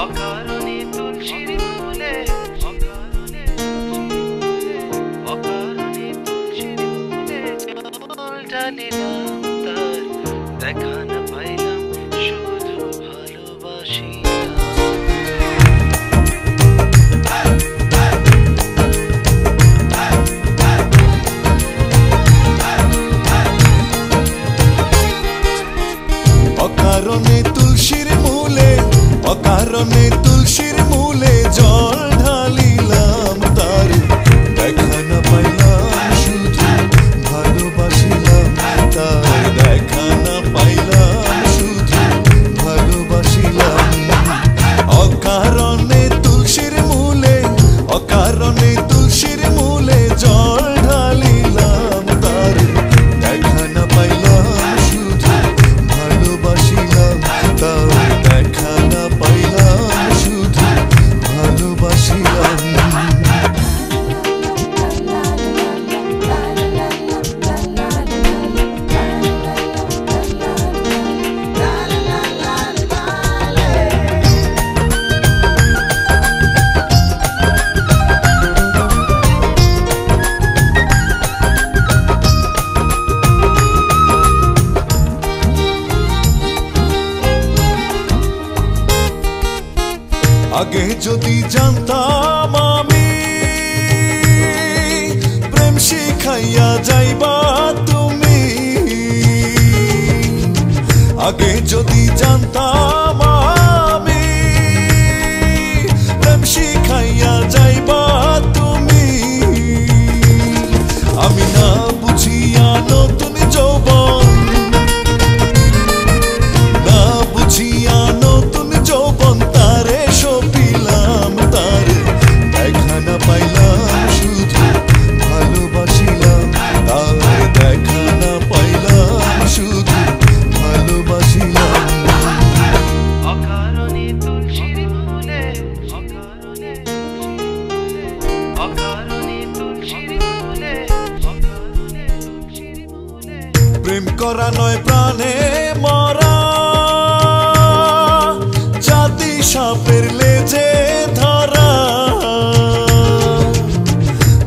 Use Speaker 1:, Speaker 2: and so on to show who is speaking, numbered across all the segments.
Speaker 1: অকারণে তুলসীর মূলে অকারণে তুলসীর মূলে জল ঢালিলাম তার দেখা না পাইলাম শুধু ভালোবাসিলাম।
Speaker 2: অকারণে তুলসীর মূলে অকারণে তুলসীর মূলে জল ঢালিলাম তার দেখা না পাইলাম শুধু ভালোবাসিলাম তার দেখা না পাইলাম শুধু ভালোবাসিলাম। অকারণে তুলসীর মূলে অকারণে তুলসীর মূলে জল ঢালিলাম তার দেখা না পাইলাম শুধু ভালোবাসিলাম তার দেখা না পাইলাম শুধু ভালোবাসিলাম। আগে যদি জানতাম আমি প্রেম শিখাইয়া যাইবা তুমি, আগে যদি জানতাম আমি প্রেম শিখাইয়া যাইবা তুমি, আমি না বুঝিয়া নতুন যৌবন না বুঝিয়া নতুন যৌবন তারে সপিলাম তার দেখা না পাইলাম শুধু ভালোবাসিলাম তার দেখা না পাইলাম শুধু ভালোবাসিলাম।
Speaker 1: অকারণে তুলসীর মূলে অকারণে তুলসীর মূলে
Speaker 2: প্রেম করা নয় প্রাণে মরা জাতি সাপের লেজে ধরা,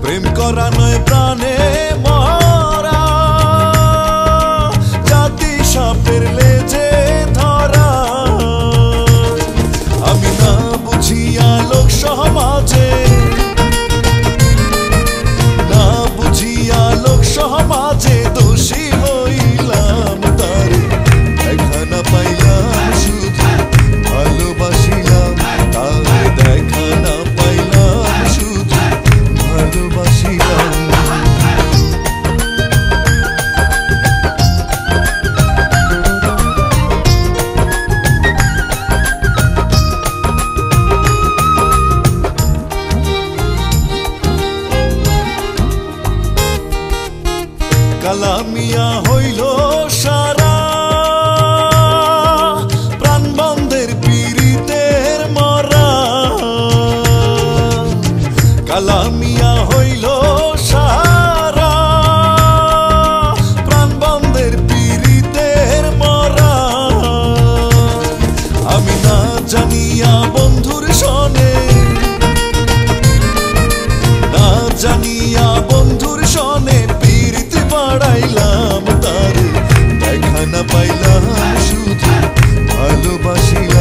Speaker 2: প্রেম করা নয় প্রাণে মরা জাতি সাপের লেজে ধরা, আমি না বুঝিয়া লোক সমাজে না বুঝিয়া লোক সমাজে দোষী হইলাম তার দেখা না পাইলাম শুধু ভালোবাসিলাম তার দেখা না পাইলাম শুধু ভালোবাসিলাম। কালামিয়া হইল সারা প্রাণবন্ধের পীড়িতের মরা, কালামিয়া হইল সারা প্রাণবন্ধের পীড়িতের মরা, আমি না জানিয়া বন্ধুর সনে না জানিয়া বন্ধুর সনে পীড়িতে বাড়াইলাম তার দেখা না পাইলাম শুধু ভালোবাসিলাম।